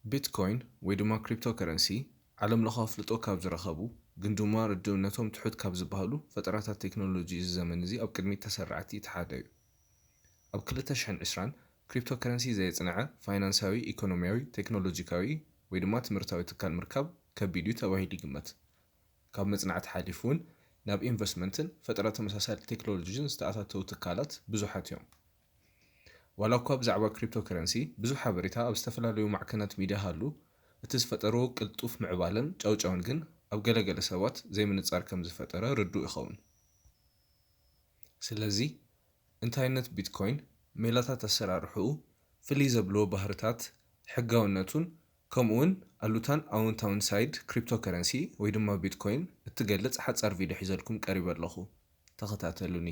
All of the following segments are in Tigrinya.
ቢትኮይን ወይ ድማ ክሪፕቶከረንሲ ዓለም ለኸ ኣፍልጦ ካብ ዝረኸቡ ግን ድማ ርድእነቶም ትሑት ካብ ዝበሃሉ ፈጠራታት ቴክኖሎጂ እዚ ዘመን እዚ ኣብ ቅድሚት ተሰራዕቲ እቲ ሓደ እዩ። ኣብ 2020 ክሪፕቶከረንሲ ዘየፅንዐ ፋይናንሳዊ፣ ኢኮኖሚያዊ፣ ቴክኖሎጂካዊ ወይ ድማ ትምህርታዊ ትካል ምርካብ ከቢድ እዩ ተባሂሉ ይግመት። ካብ መጽናዕቲ ሓሊፉ እውን ናብ ኢንቨስትመንትን ፈጠራ ተመሳሳሊ ቴክኖሎጂን ዝተኣታተው ትካላት ብዙሓት እዮም። ዋላ እኳ ብዛዕባ ክሪፕቶከረንሲ ብዙሕ ሓበሬታ ኣብ ዝተፈላለዩ ማዕከናት ሚድያ ሃሉ እቲ ዝፈጠሮ ቅልጡፍ ምዕባለን ጫውጫውን ግን ኣብ ገለገለ ሰባት ዘይምንጻር ከም ዝፈጠረ ርዱእ ይኸውን። ስለዚ እንታይነት ቢትኮይን ሜላታት ኣሰራርሑኡ ፍልይ ዘብልዎ ባህርታት ሕጋውነቱን ከምኡውን ኣሉታን ኣውንታውን ሳይድ ክሪፕቶከረንሲ ወይ ድማ ቢትኮይን እትገልጽ ሓጻር ቪድዮ ሒዘልኩም ቀሪበ ኣለኹ። ተኸታተሉኒ።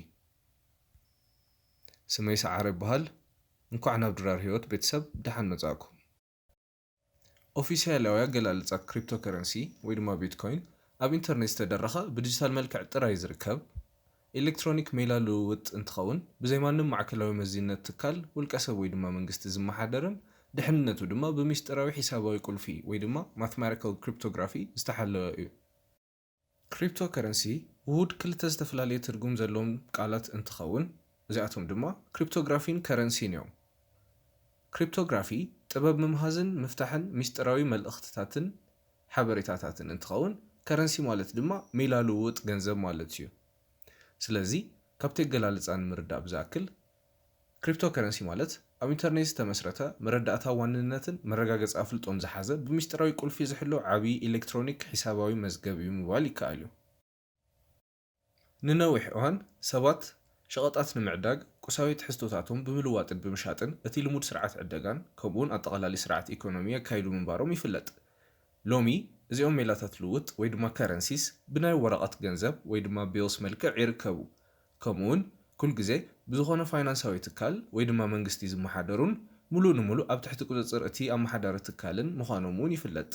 ስመይ ሰዓረ ይበሃል። እንኳዕ ናብ ድራር ህይወት ቤተሰብ ደሓን መጻእኩም። ኦፊስያላዊ ኣገላልጻ ክሪፕቶከረንሲ ወይ ድማ ቢትኮይን ኣብ ኢንተርኔት ዝተደረኸ ብዲጂታል መልክዕ ጥራይ ዝርከብ ኤሌክትሮኒክ ሜላ ልውውጥ እንትኸውን ብዘይማንም ማዕከላዊ መዚነት ትካል ውልቀ ሰብ ወይ ድማ መንግስቲ ዝመሓደርን ድሕንነቱ ድማ ብምስጢራዊ ሒሳባዊ ቁልፊ ወይ ድማ ማትማቲካል ክሪፕቶግራፊ ዝተሓለወ እዩ። ክሪፕቶከረንሲ ውሁድ ክልተ ዝተፈላለየ ትርጉም ዘለዎም ቃላት እንትኸውን እዚኣቶም ድማ ክሪፕቶግራፊን ከረንሲን እዮም። ክሪፕቶግራፊ ጥበብ ምምሃዝን ምፍታሕን ምስጢራዊ መልእኽትታትን ሓበሬታታትን እንትኸውን ከረንሲ ማለት ድማ ሜላ ልውውጥ ገንዘብ ማለት እዩ። ስለዚ ካብቲ ኣገላልጻ ንምርዳእ ብዝኣክል ክሪፕቶከረንሲ ማለት ኣብ ኢንተርኔት ዝተመስረተ መረዳእታ ዋንነትን መረጋገፂ ኣፍልጦን ዝሓዘ ብምስጢራዊ ቁልፊ ዝሕሎ ዓብዪ ኤሌክትሮኒክ ሒሳባዊ መዝገብ እዩ ምባል ይከኣል እዩ። ንነዊሕ እዋን ሰባት ሸቐጣት ንምዕዳግ ቁሳዊ ትሕዝቶታቶም ብምልዋጥን ብምሻጥን እቲ ልሙድ ስርዓት ዕደጋን ከምኡውን ኣጠቓላሊ ስርዓት ኢኮኖሚ ኣካይዱ ምንባሮም ይፍለጥ። ሎሚ እዚኦም ሜላታት ልውውጥ ወይ ድማ ከረንሲስ ብናይ ወረቐት ገንዘብ ወይ ድማ ቢልስ መልክዕ ይርከቡ። ከምኡውን ኩል ግዜ ብዝኾነ ፋይናንሳዊ ትካል ወይ ድማ መንግስቲ ዝመሓደሩን ሙሉእ ንሙሉእ ኣብ ትሕቲ ቁፅፅር እቲ ኣመሓዳሪ ትካልን ምዃኖም እውን ይፍለጥ።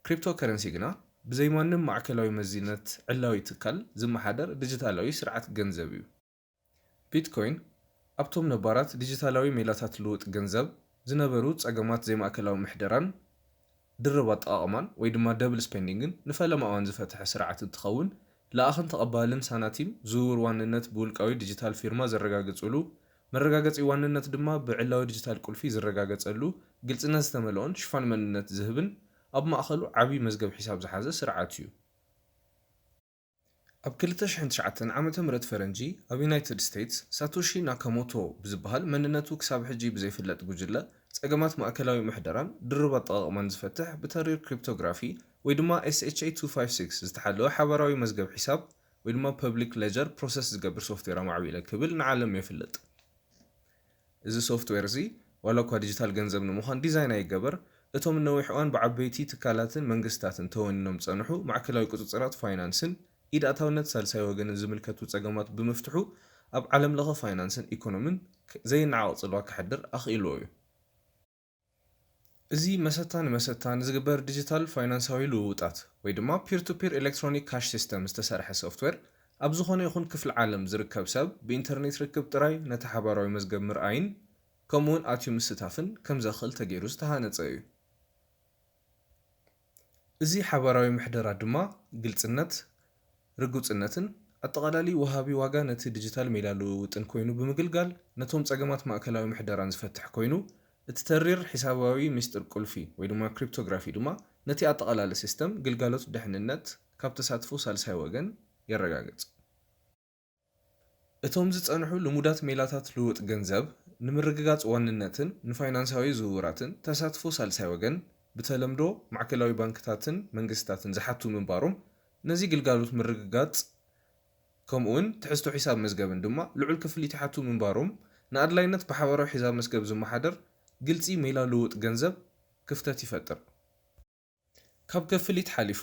ክሪፕቶከረንሲ ግና ብዘይማንም ማዕከላዊ መዚነት ዕላዊ ትካል ዝመሓደር ዲጂታላዊ ስርዓት ገንዘብ እዩ። ቢትኮይን ኣብቶም ነባራት ዲጂታላዊ ሜላታት ልውውጥ ገንዘብ ዝነበሩ ጸገማት ዘይማእከላዊ ምሕደራን ድርብ ኣጠቓቕማን ወይ ድማ ደብል ስፔንዲንግን ንፈለማ እዋን ዝፈትሐ ስርዓት እንትኸውን ለኣኽን ተቐባልን ሳናቲም ዝውውር ዋንነት ብውልቃዊ ዲጂታል ፊርማ ዘረጋግፅሉ መረጋገፂ ዋንነት ድማ ብዕላዊ ዲጂታል ቁልፊ ዝረጋገፀሉ ግልጽነት ዝተመልኦን ሽፋን መንነት ዝህብን ኣብ ማእኸሉ ዓብዪ መዝገብ ሒሳብ ዝሓዘ ስርዓት እዩ። ኣብ 2009 ዓመተ ምህረት ፈረንጂ ኣብ ዩናይትድ ስቴትስ ሳቶሺ ናካሞቶ ብዝበሃል መንነቱ ክሳብ ሕጂ ብዘይፍለጥ ጉጅለ ጸገማት ማእከላዊ ምሕደራን ድርብ ኣጠቓቕማን ዝፈትሕ ብተሪር ክሪፕቶግራፊ ወይ ድማ SHA-256 ዝተሓለወ ሓበራዊ መዝገብ ሒሳብ ወይ ድማ ፐብሊክ ሌጀር ፕሮሰስ ዝገብር ሶፍትዌር ኣማዕቢለ ክብል ንዓለም የፍለጥ። እዚ ሶፍትዌር እዚ ዋላ እኳ ዲጂታል ገንዘብ ንምዃን ዲዛይን ኣይገበር እቶም ነዊሕ እዋን ብዓበይቲ ትካላትን መንግስታትን ተወኒኖም ፀንሑ ማዕከላዊ ቁፅፅራት ፋይናንስን ኢድ ኣታውነት ሳልሳይ ወገንን ዝምልከቱ ጸገማት ብምፍትሑ ኣብ ዓለም ለኸ ፋይናንስን ኢኮኖምን ዘይነዓቕ ጽልዋ ክሕድር ኣኽኢልዎ እዩ። እዚ መሰታ ንመሰታ ንዝግበር ዲጂታል ፋይናንሳዊ ልውውጣት ወይ ድማ ፒር ቱ ፒር ኤሌክትሮኒክ ካሽ ሲስተም ዝተሰርሐ ሶፍትዌር ኣብ ዝኾነ ይኹን ክፍሊ ዓለም ዝርከብ ሰብ ብኢንተርኔት ርክብ ጥራይ ነቲ ሓባራዊ መዝገብ ምርኣይን ከምኡውን ኣትዩ ምስታፍን ከም ዘኽእል ተገይሩ ዝተሃነፀ እዩ። እዚ ሓባራዊ ምሕደራ ድማ ግልጽነት ርጉጽነትን ኣጠቓላሊ ወሃቢ ዋጋ ነቲ ዲጂታል ሜላ ልውውጥን ኮይኑ ብምግልጋል ነቶም ጸገማት ማእከላዊ ምሕደራን ዝፈትሕ ኮይኑ እቲ ተሪር ሒሳባዊ ምስጢር ቁልፊ ወይ ድማ ክሪፕቶግራፊ ድማ ነቲ ኣጠቓላሊ ሲስተም ግልጋሎት ድሕንነት ካብ ተሳትፎ ሳልሳይ ወገን የረጋግጽ። እቶም ዝጸንሑ ልሙዳት ሜላታት ልውውጥ ገንዘብ ንምርግጋጽ ዋንነትን ንፋይናንሳዊ ዝውውራትን ተሳትፎ ሳልሳይ ወገን ብተለምዶ ማዕከላዊ ባንክታትን መንግስታትን ዝሓቱ ምንባሮም ነዚ ግልጋሎት ምርግጋጽ ከምኡውን ትሕዝቶ ሒሳብ መዝገብን ድማ ልዑል ክፍሊት ይሓቱ ምንባሮም ንኣድላይነት ብሓባራዊ ሒሳብ መዝገብ ዝመሓደር ግልፂ ሜላ ልውውጥ ገንዘብ ክፍተት ይፈጥር። ካብ ክፍሊት ሓሊፉ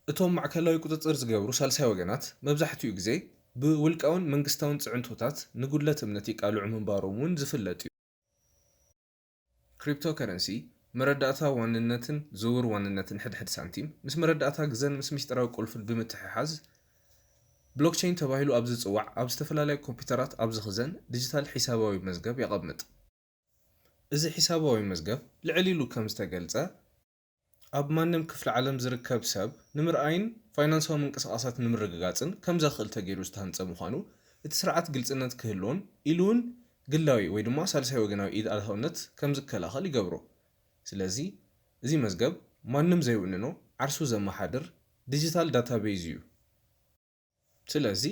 እቶም ማዕከላዊ ቁፅፅር ዝገብሩ ሳልሳይ ወገናት መብዛሕትኡ ግዜ ብውልቃውን መንግስታውን ጽዕንቶታት ንጉድለት እምነት ይቃልዑ ምንባሮም እውን ዝፍለጥ እዩ። ክሪፕቶከረንሲ መረዳእታ ዋንነትን ዝውውር ዋንነትን ሕድሕድ ሳንቲም ምስ መረዳእታ ግዘን ምስ ምስጢራዊ ቁልፍን ብምትሕሓዝ ብሎክቼን ተባሂሉ ኣብ ዝጽዋዕ ኣብ ዝተፈላለየ ኮምፒዩተራት ኣብ ዝኽዘን ዲጂታል ሒሳባዊ መዝገብ የቐምጥ። እዚ ሒሳባዊ መዝገብ ልዕል ኢሉ ከም ዝተገልጸ ኣብ ማንም ክፍሊ ዓለም ዝርከብ ሰብ ንምርኣይን ፋይናንሳዊ ምንቅስቓሳት ንምርግጋጽን ከም ዘኽእል ተገይሩ ዝተሃንጸ ምዃኑ እቲ ስርዓት ግልጽነት ክህልዎን ኢሉ እውን ግላዊ ወይ ድማ ሳልሳይ ወገናዊ ኢድ ኣልሃውነት ከም ዝከላኸል ይገብሮ። ስለዚ እዚ መዝገብ ማንም ዘይውንኖ ዓርሱ ዘመሓድር ዲጂታል ዳታቤዝ እዩ። ስለዚ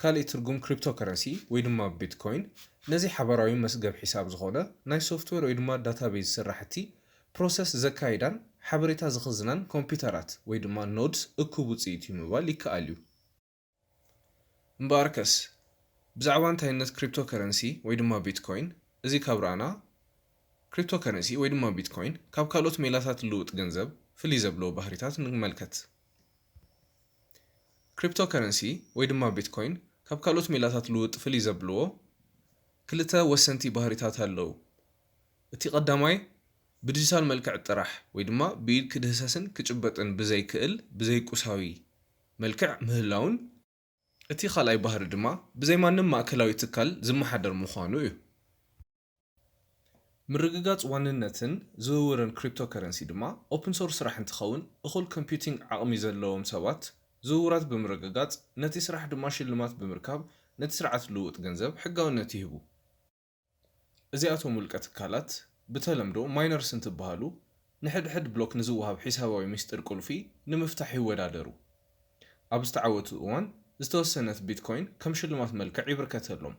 ካልእ ትርጉም ክሪፕቶከረንሲ ወይ ድማ ቢትኮይን ነዚ ሓበራዊ መስገብ ሒሳብ ዝኾነ ናይ ሶፍትዌር ወይ ድማ ዳታቤዝ ስራሕቲ ፕሮሰስ ዘካይዳን ሓበሬታ ዝኽዝናን ኮምፒውተራት ወይ ድማ ኖድስ እኩብ ውፅኢት እዩ ምባል ይከኣል እዩ። እምበኣርከስ ብዛዕባ እንታይነት ክሪፕቶከረንሲ ወይ ድማ ቢትኮይን እዚ ካብ ረኣና ክሪፕቶከረንሲ ወይ ድማ ቢትኮይን ካብ ካልኦት ሜላታት ልውጥ ገንዘብ ፍልይ ዘብለዎ ባህሪታት ንመልከት። ክሪፕቶከረንሲ ወይ ድማ ቢትኮይን ካብ ካልኦት ሜላታት ልውጥ ፍልይ ዘብልዎ ክልተ ወሰንቲ ባህሪታት ኣለዉ። እቲ ቀዳማይ ብዲጂታል መልክዕ ጥራሕ ወይ ድማ ብኢድ ክድህሰስን ክጭበጥን ብዘይክእል ብዘይ ቁሳዊ መልክዕ ምህላውን፣ እቲ ካልኣይ ባህሪ ድማ ብዘይ ማንም ማእከላዊ ትካል ዝመሓደር ምዃኑ እዩ። ምርግጋጽ ዋንነትን ዝውውርን ክሪፕቶከረንሲ ድማ ኦፕን ሶርስ ስራሕ እንትኸውን እኹል ኮምፒዩቲንግ ዓቕሚ ዘለዎም ሰባት ዝውውራት ብምርግጋጽ ነቲ ስራሕ ድማ ሽልማት ብምርካብ ነቲ ስርዓት ልውጥ ገንዘብ ሕጋውነት ይህቡ። እዚኣቶም ውልቀ ትካላት ብተለምዶ ማይነርስ እንትበሃሉ ንሕድሕድ ብሎክ ንዝወሃብ ሒሳባዊ ምስጢር ቁልፊ ንምፍታሕ ይወዳደሩ። ኣብ ዝተዓወቱ እዋን ዝተወሰነት ቢትኮይን ከም ሽልማት መልክዕ ይብርከተሎም።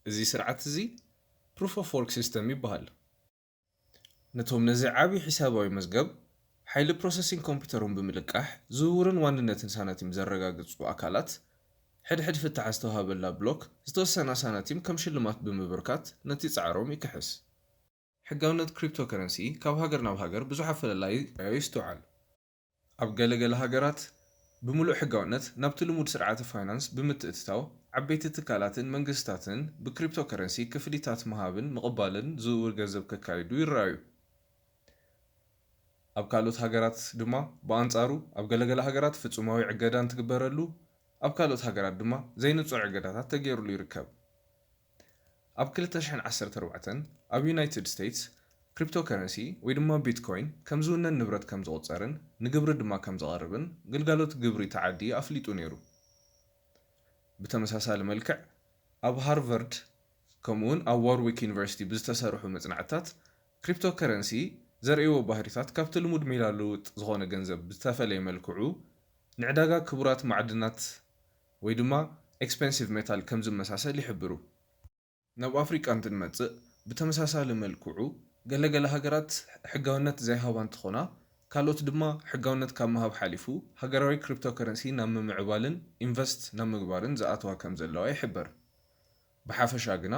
እዚ ስርዓት እዚ ፕሩፍ ኦፍ ወርክ ሲስተም ይበሃል። ነቶም ነዚ ዓብዪ ሒሳባዊ መዝገብ ሓይሊ ፕሮሰሲንግ ኮምፒውተሮም ብምልቃሕ ዝውውርን ዋንነትን ሳናቲም ዘረጋግፁ ኣካላት ሕድሕድ ፍታሕ ዝተዋሃበላ ብሎክ ዝተወሰነ ሳናቲም ከም ሽልማት ብምብርካት ነቲ ጻዕሮም ይክሕስ። ሕጋውነት ክሪፕቶከረንሲ ካብ ሃገር ናብ ሃገር ብዙሕ ኣፈላላይ ይስተውዓል። ኣብ ገለገለ ሃገራት ብምሉእ ሕጋውነት ናብቲ ልሙድ ስርዓተ ፋይናንስ ብምትእትታው ዓበይቲ ትካላትን መንግስታትን ብክሪፕቶከረንሲ ክፍሊታት ምሃብን ምቕባልን ዝውውር ገንዘብ ከካይዱ ይረኣዩ። ኣብ ካልኦት ሃገራት ድማ ብኣንጻሩ ኣብ ገለገለ ሃገራት ፍጹማዊ ዕገዳ እንትግበረሉ ኣብ ካልኦት ሃገራት ድማ ዘይንጹር ዕገዳታት ተገይሩሉ ይርከብ። ኣብ 2014 ኣብ ዩናይትድ ስቴትስ ክሪፕቶከረንሲ ወይ ድማ ቢትኮይን ከም ዝውነን ንብረት ከም ዝቑፀርን ንግብሪ ድማ ከም ዘቕርብን ግልጋሎት ግብሪ ተዓዲ ኣፍሊጡ ነይሩ። ብተመሳሳሊ መልክዕ ኣብ ሃርቫርድ ከምኡውን ኣብ ዋርዊክ ዩኒቨርሲቲ ብዝተሰርሑ መጽናዕትታት ክሪፕቶከረንሲ ዘርእይዎ ባህሪታት ካብቲ ልሙድ ሜላ ልውጥ ዝኾነ ገንዘብ ብዝተፈለየ መልክዑ ንዕዳጋ ክቡራት ማዕድናት ወይ ድማ ኤክስፔንሲቭ ሜታል ከም ዝመሳሰል ይሕብሩ። ናብ ኣፍሪቃ እንትንመጽእ ብተመሳሳሊ መልክዑ ገለገለ ሃገራት ሕጋውነት ዘይሃባ እንትኾና ካልኦት ድማ ሕጋውነት ካብ ምሃብ ሓሊፉ ሃገራዊ ክሪፕቶከረንሲ ናብ ምምዕባልን ኢንቨስት ናብ ምግባርን ዝኣተዋ ከም ዘለዋ ይሕበር። ብሓፈሻ ግና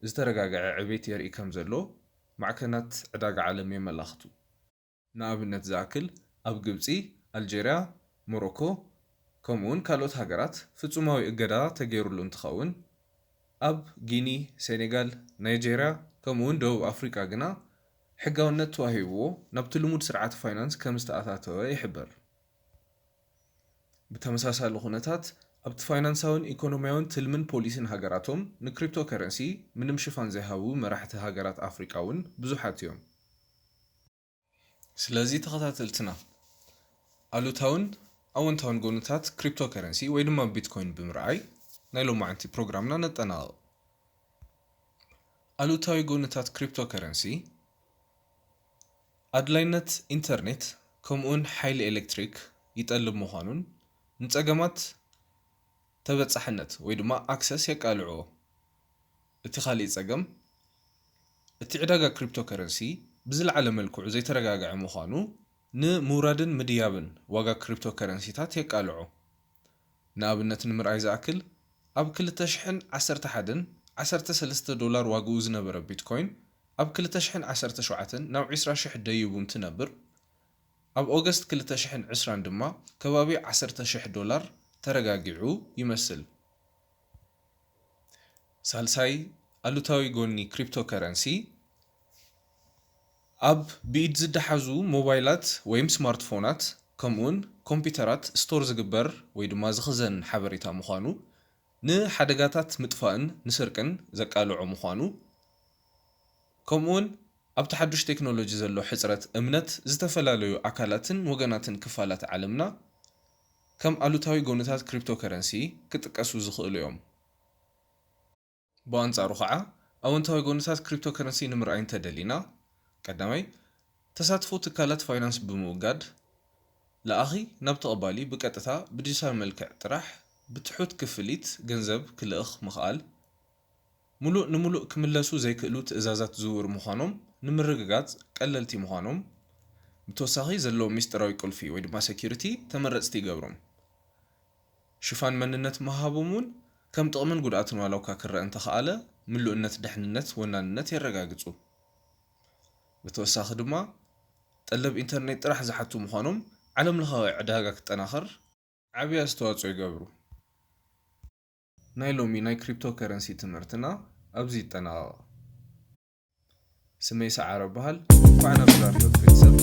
ዝተረጋግዐ ዕቤት የርኢ ከም ዘሎ ማዕከናት ዕዳጋ ዓለም የመላኽቱ። ንኣብነት ዝኣክል ኣብ ግብፂ፣ ኣልጄርያ፣ ሞሮኮ ከምኡውን ካልኦት ሃገራት ፍጹማዊ እገዳ ተገይሩሉ እንትኸውን ኣብ ጊኒ፣ ሴኔጋል፣ ናይጄርያ ከምኡውን ደቡብ ኣፍሪቃ ግና ሕጋውነት ተዋሂብዎ ናብቲ ልሙድ ስርዓት ፋይናንስ ከም ዝተኣታተወ ይሕበር። ብተመሳሳሊ ኩነታት ኣብቲ ፋይናንሳውን ኢኮኖሚያውን ትልምን ፖሊሲን ሃገራቶም ንክሪፕቶከረንሲ ምንም ሽፋን ዘይሃቡ መራሕቲ ሃገራት ኣፍሪቃ እውን ብዙሓት እዮም። ስለዚ ተኸታተልትና ኣሉታውን ኣወንታውን ጎንታት ክሪፕቶከረንሲ ወይ ድማ ቢትኮይን ብምርኣይ ናይ ሎማዓንቲ ፕሮግራምና ነጠናቕቕ። ኣሉታዊ ጎንታት ክሪፕቶከረንሲ ኣድላይነት ኢንተርኔት ከምኡውን ሓይሊ ኤሌክትሪክ ይጠልብ ምዃኑን ንጸገማት ተበጻሕነት ወይ ድማ ኣክሰስ የቃልዕዎ። እቲ ካልእ ጸገም እቲ ዕዳጋ ክሪፕቶከረንሲ ብዝለዓለ መልክዑ ዘይተረጋግዐ ምዃኑ ንምውራድን ምድያብን ዋጋ ክሪፕቶከረንሲታት የቃልዖ። ንኣብነት ንምርኣይ ዝኣክል ኣብ 2011 $13 ዋግኡ ዝነበረ ቢትኮይን ኣብ 2017 ናብ 20,000 ደይቡ እንትነብር ኣብ ኦገስት 2020 ድማ ከባቢ $10,000 ተረጋጊዑ ይመስል። ሳልሳይ ኣሉታዊ ጎኒ ክሪፕቶከረንሲ ኣብ ብኢድ ዝደሓዙ ሞባይላት ወይም ስማርትፎናት ከምኡውን ኮምፒውተራት ስቶር ዝግበር ወይ ድማ ዝኽዘን ሓበሬታ ምዃኑ ንሓደጋታት ምጥፋእን ንስርቅን ዘቃልዖ ምዃኑ ከምኡውን ኣብ ተሓድሽ ቴክኖሎጂ ዘሎ ሕፅረት እምነት ዝተፈላለዩ ኣካላትን ወገናትን ክፋላት ዓለምና ከም ኣሉታዊ ጎንታት ክሪፕቶከረንሲ ክጥቀሱ ዝኽእሉ እዮም። ብኣንጻሩ ከዓ ኣወንታዊ ጎንታት ክሪፕቶከረንሲ ንምርኣይ እንተደሊና ቀዳማይ ተሳትፎ ትካላት ፋይናንስ ብምውጋድ ለኣኺ ናብ ተቐባሊ ብቀጥታ ብዲጂታል መልክዕ ጥራሕ ብትሑት ክፍሊት ገንዘብ ክልእኽ ምኽኣል ሙሉእ ንሙሉእ ክምለሱ ዘይክእሉ ትእዛዛት ዝውውር ምዃኖም ንምርግጋጽ ቀለልቲ ምዃኖም ብተወሳኺ ዘለዎ ሚስጥራዊ ቁልፊ ወይ ድማ ሴኪሪቲ ተመረፅቲ ይገብሮም። ሽፋን መንነት ምሃቦም እውን ከም ጥቕምን ጉድኣትን ዋላውካ ክረአ እንተኸኣለ ምሉእነት ድሕንነት ወናንነት የረጋግፁ። ብተወሳኺ ድማ ጠለብ ኢንተርኔት ጥራሕ ዝሓቱ ምዃኖም ዓለም ለኻዊ ዕዳጋ ክጠናኸር ዓብዪ ኣስተዋፅኦ ይገብሩ። ናይ ሎሚ ናይ ክሪፕቶከረንሲ ትምህርትና ኣብዚ ይጠናቐቕ። ስመይ ሰዓረ በሃል እንኳዕ ናብ ዳርዶት ቤተሰብ